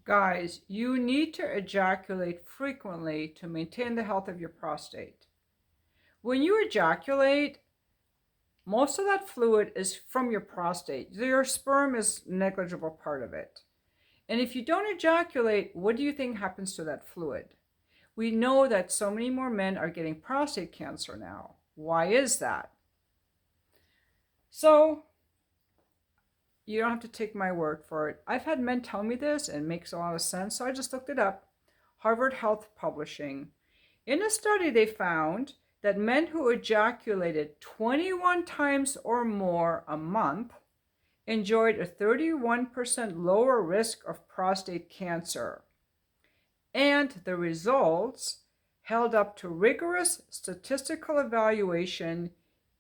Guys, you need to ejaculate frequently to maintain the health of your prostate. When you ejaculate, most of that fluid is from your prostate. Your sperm is a negligible part of it. And if you don't ejaculate, what do you think happens to that fluid? We know that so many more men are getting prostate cancer now. Why is that? So, you don't have to take my word for it. I've had men tell me this and it makes a lot of sense, so I just looked it up. Harvard Health Publishing. In a study, they found that men who ejaculated 21 times or more a month enjoyed a 31% lower risk of prostate cancer. And the results held up to rigorous statistical evaluation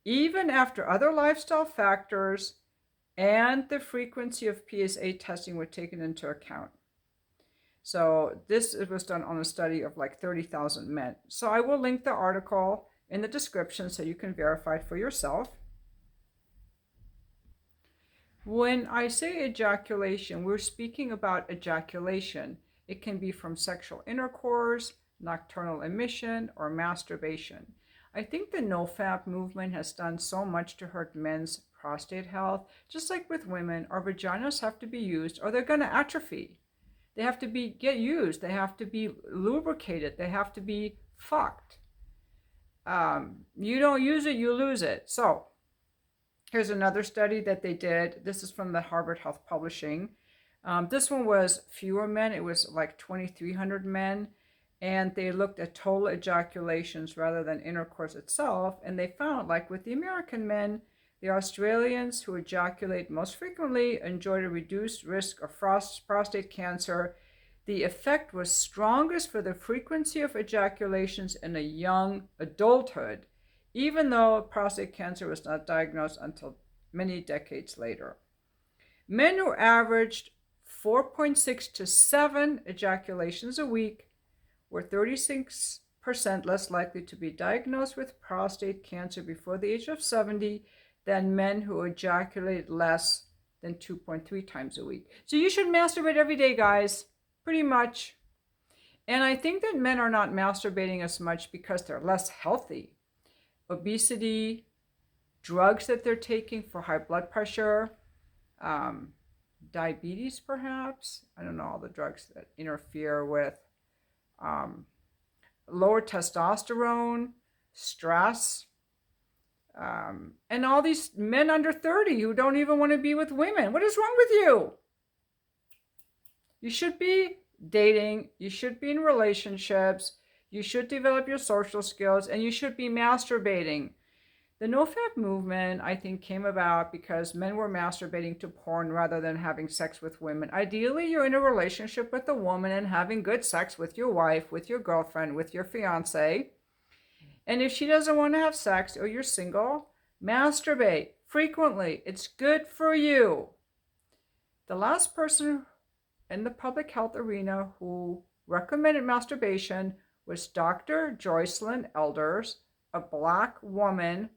even after other lifestyle factors and the frequency of PSA testing were taken into account. So this was done on a study of like 30,000 men. So I will link the article in the description so you can verify it for yourself. When I say ejaculation, we're speaking about ejaculation. It can be from sexual intercourse, nocturnal emission, or masturbation. I think the NoFap movement has done so much to hurt men's prostate health. Just like with women, our vaginas have to be used or they're going to atrophy. They have to get used. They have to be lubricated. They have to be fucked. You don't use it, you lose it. So here's another study that they did. This is from the Harvard Health Publishing. This one was fewer men. It was like 2,300 men. And they looked at total ejaculations rather than intercourse itself. And they found, like with the American men, the Australians who ejaculate most frequently enjoyed a reduced risk of prostate cancer. The effect was strongest for the frequency of ejaculations in a young adulthood, even though prostate cancer was not diagnosed until many decades later. Men who averaged 4.6 to 7 ejaculations a week were 36% less likely to be diagnosed with prostate cancer before the age of 70 than men who ejaculate less than 2.3 times a week. So you should masturbate every day, guys, pretty much. And I think that men are not masturbating as much because they're less healthy. Obesity, drugs that they're taking for high blood pressure, diabetes perhaps. I don't know, all the drugs that interfere with lower testosterone, stress, and all these men under 30 who don't even want to be with women. What is wrong with you? You should be dating, you should be in relationships, you should develop your social skills, and you should be masturbating. The NoFap movement, I think, came about because men were masturbating to porn rather than having sex with women. Ideally, you're in a relationship with a woman and having good sex with your wife, with your girlfriend, with your fiance. And if she doesn't want to have sex or you're single, masturbate frequently. It's good for you. The last person in the public health arena who recommended masturbation was Dr. Joycelyn Elders, a Black woman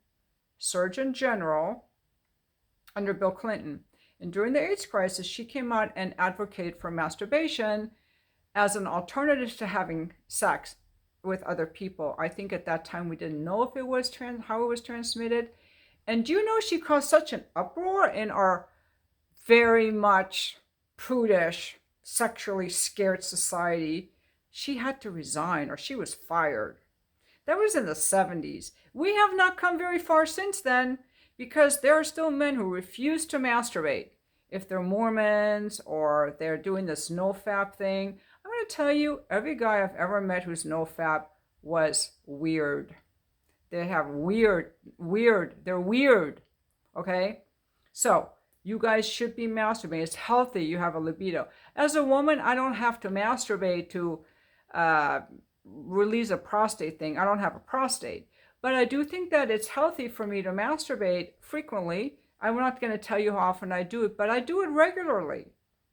Surgeon General under Bill Clinton. And during the AIDS crisis, she came out and advocated for masturbation as an alternative to having sex with other people. I think at that time we didn't know if it was how it was transmitted. And do you know she caused such an uproar in our very much prudish, sexually scared society? She had to resign or she was fired. That was in the 70s. We have not come very far since then because there are still men who refuse to masturbate. If they're Mormons or they're doing this NoFap thing, I'm going to tell you, every guy I've ever met who's NoFap was weird. They have they're weird, okay? So, you guys should be masturbating. It's healthy. You have a libido. As a woman, I don't have to masturbate to release a prostate thing. I don't have a prostate. But I do think that it's healthy for me to masturbate frequently. I'm not going to tell you how often I do it, but I do it regularly.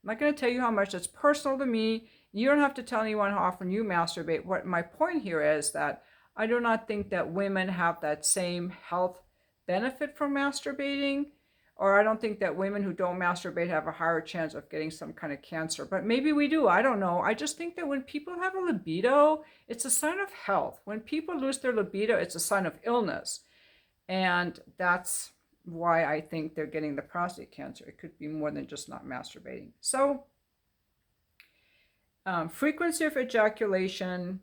I'm not going to tell you how much. It's personal to me. You don't have to tell anyone how often you masturbate. What my point here is that I do not think that women have that same health benefit from masturbating. Or I don't think that women who don't masturbate have a higher chance of getting some kind of cancer. But maybe we do. I don't know. I just think that when people have a libido, it's a sign of health. When people lose their libido, it's a sign of illness. And that's why I think they're getting the prostate cancer. It could be more than just not masturbating. So, frequency of ejaculation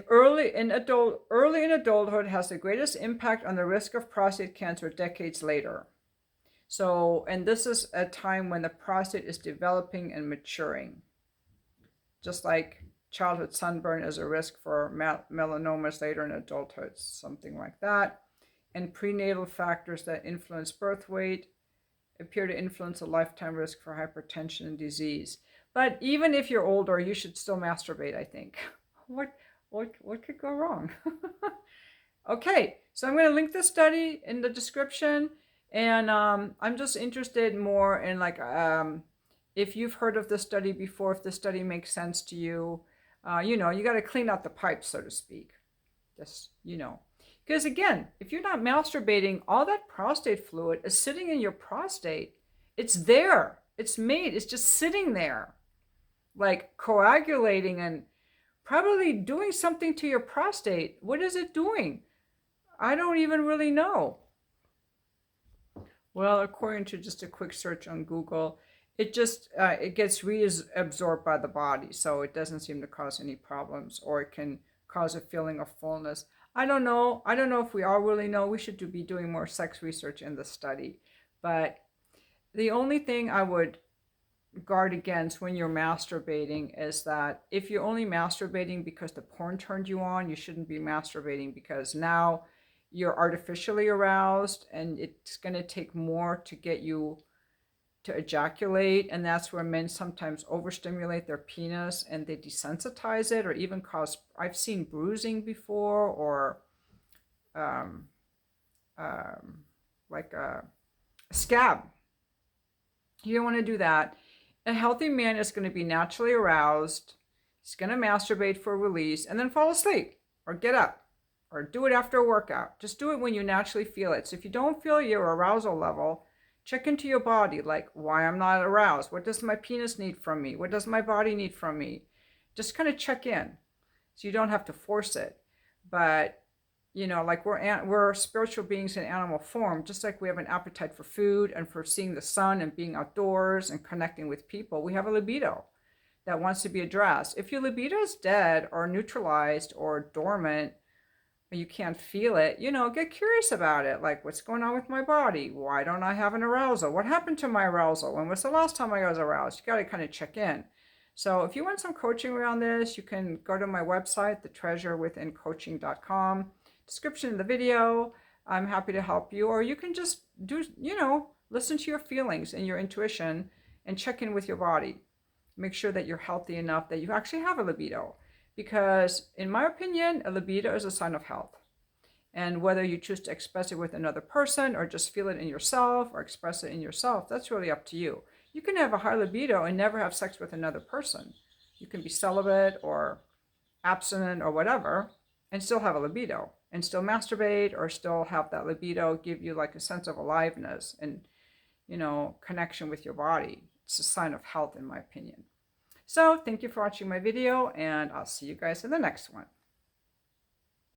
early in adulthood has the greatest impact on the risk of prostate cancer decades later. So, and this is a time when the prostate is developing and maturing. Just like childhood sunburn is a risk for melanomas later in adulthood, something like that. And prenatal factors that influence birth weight appear to influence a lifetime risk for hypertension and disease. But even if you're older, you should still masturbate, I think. What could go wrong? Okay, so I'm going to link this study in the description, and I'm just interested more in like if you've heard of this study before, if this study makes sense to you. You know, you got to clean out the pipes, so to speak. Just, you know. Because again, if you're not masturbating, all that prostate fluid is sitting in your prostate. It's there. It's made. It's just sitting there, like coagulating and probably doing something to your prostate. What is it doing? I don't even really know. Well, according to just a quick search on Google, it just it gets reabsorbed by the body, so it doesn't seem to cause any problems, or it can cause a feeling of fullness. I don't know. I don't know if we all really know. We should be doing more sex research in the study. But the only thing I would guard against when you're masturbating is that if you're only masturbating because the porn turned you on, you shouldn't be masturbating, because now you're artificially aroused and it's going to take more to get you to ejaculate. And that's where men sometimes overstimulate their penis and they desensitize it, or even cause, I've seen bruising before, or like a scab. You don't want to do that. A healthy man is going to be naturally aroused. He's going to masturbate for release and then fall asleep or get up or do it after a workout. Just do it when you naturally feel it. So if you don't feel your arousal level, check into your body, like, why I'm not aroused. What does my penis need from me? What does my body need from me? Just kind of check in, so you don't have to force it. But you know, like we're spiritual beings in animal form, just like we have an appetite for food and for seeing the sun and being outdoors and connecting with people. We have a libido that wants to be addressed. If your libido is dead or neutralized or dormant, or you can't feel it, you know, get curious about it. Like, what's going on with my body? Why don't I have an arousal? What happened to my arousal? When was the last time I was aroused? You got to kind of check in. So if you want some coaching around this, you can go to my website, thetreasurewithincoaching.com. Description in the video. I'm happy to help you. Or you can just do, you know, listen to your feelings and your intuition and check in with your body. Make sure that you're healthy enough that you actually have a libido. Because in my opinion, a libido is a sign of health. And whether you choose to express it with another person or just feel it in yourself or express it in yourself, that's really up to you. You can have a high libido and never have sex with another person. You can be celibate or abstinent or whatever and still have a libido, and still masturbate, or still have that libido give you like a sense of aliveness and, you know, connection with your body. It's a sign of health in my opinion. So thank you for watching my video, and I'll see you guys in the next one.